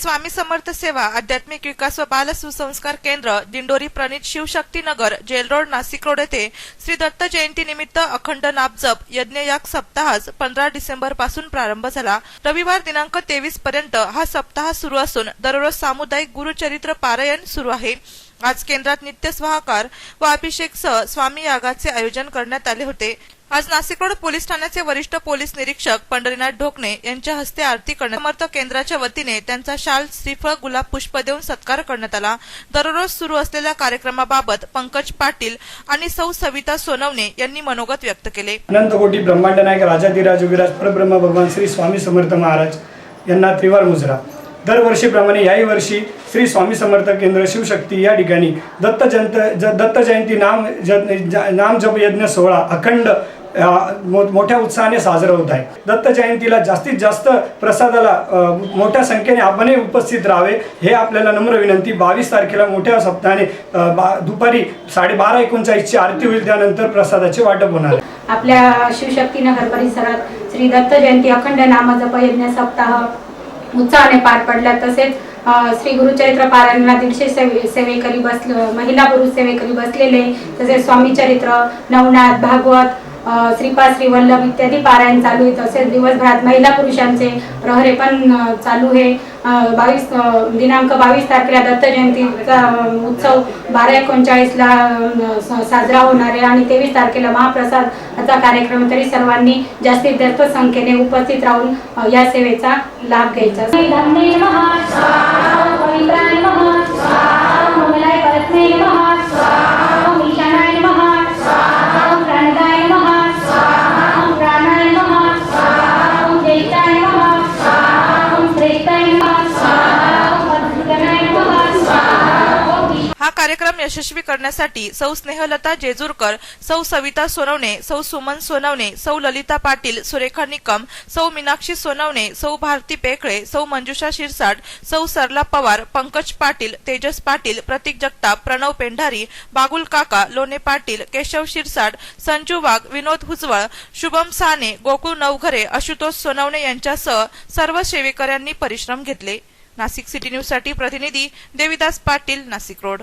स्वामी समर्थ सेवा आध्यात्मिक विकास व बाल सुसंस्कार केंद्र दिंडोरी प्रणित शिवशक्ती नगर जेल रोड नाशिक रोड येथे श्री दत्त जयंती निमित्त अखंड नामजप यज्ञ याग सप्ताहास 15 डिसेंबर पासून प्रारंभ झाला। रविवार दिनांक 23 पर्यंत हा सप्ताह सुरू असून दररोज सामुदायिक गुरुचरित्र पारायण सुरू आहे। आज केंद्रात नित्य स्वाहाकार व अभिषेकसह स्वामी यागाचे आयोजन करण्यात आले होते। आज नाशिक रोड पोलीस ठाण्याचे वरिष्ठ पोलीस निरीक्षक पंढरीनाथ ढोकणे यांच्या हस्ते आरती करण्यात समर्थ केंद्राच्या वतीने त्यांचा शाल श्रीफळ गुलाब पुष्प देऊन सत्कार करण्यात आला। दररोज सुरू असलेल्या कार्यक्रमाबाबत पंकज पाटील आणि सौ सविता सोनवणे यांनी मनोगत व्यक्त केले। अनंत कोटी ब्रह्मांड नायक राजाधिराज योगीराज परब्रह्म भगवान श्री स्वामी समर्थ महाराज यांना त्रिवार मुजरा। दरवर्षीप्रमाणे याही वर्षी श्री स्वामी समर्थ केंद्र शिवशक्ती या ठिकाणी दत्त जयंती नाम जप यज्ञ सोहळा अखंड मोठ्या उत्साहाने साजरा होत आहे। दत्त जयंतीला जास्तीत जास्त प्रसादाला मोठ्या संख्येने आपणही उपस्थित राहावे हे आपल्याला नम्र विनंती। 22 तारखेला मोठ्या सप्ताहाने दुपारी 12:30 ची आरती होईल, त्यानंतर प्रसादाचे वाटप होणार आहे। आपल्या शिवशक्ती नगर परिसरात श्री दत्त जयंती अखंड नामजप यज्ञ सप्ताह उत्साहाने पार पडला। तसेच श्री गुरुचरित्र पारायणाला 150 सेवेकरी महिला पुरुष सेवेकरी बसलेले, तसेच स्वामी चरित्र नवनाथ भागवत श्रीपाद श्री वल्लभ इत्यादी पारायण चालू आहे। तसेच दिवसभरात महिला पुरुषांचे प्रहरे पण चालू आहे। दिनांक 22 तारखेला दत्त जयंतीचा उत्सव 12:39 ला साजरा होणार आहे आणि 23 तारखेला महाप्रसादाचा कार्यक्रम। तरी सर्वांनी जास्तीत जास्त संख्येने उपस्थित राहून या सेवेचा लाभ घ्यायचा। हा कार्यक्रम यशस्वी करण्यासाठी सौ स्नेहलता जेजूरकर, सौ सविता सोनवणे, सौ सुमन सोनवणे, सौ ललिता पाटील, सुरेखा निकम, सौ मीनाक्षी सोनवणे, सौ भारती पेकळे, सौ मंजुषा शिरसाट, सौ सरला पवार, पंकज पाटील, तेजस पाटील, प्रतीक जगताप, प्रणव पेंढारी, बागुल काका, लोणे पाटील, केशव शिरसाट, संजू वाघ, विनोद हुजवळ, शुभम साने, गोकुळ नवघरे, आशुतोष सोनवणे यांच्यासह सर्व सेवेकऱ्यांनी परिश्रम घेतले। नाशिक सिटी न्यूज साठी प्रतिनिधी देविदास पाटील, नाशिक रोड।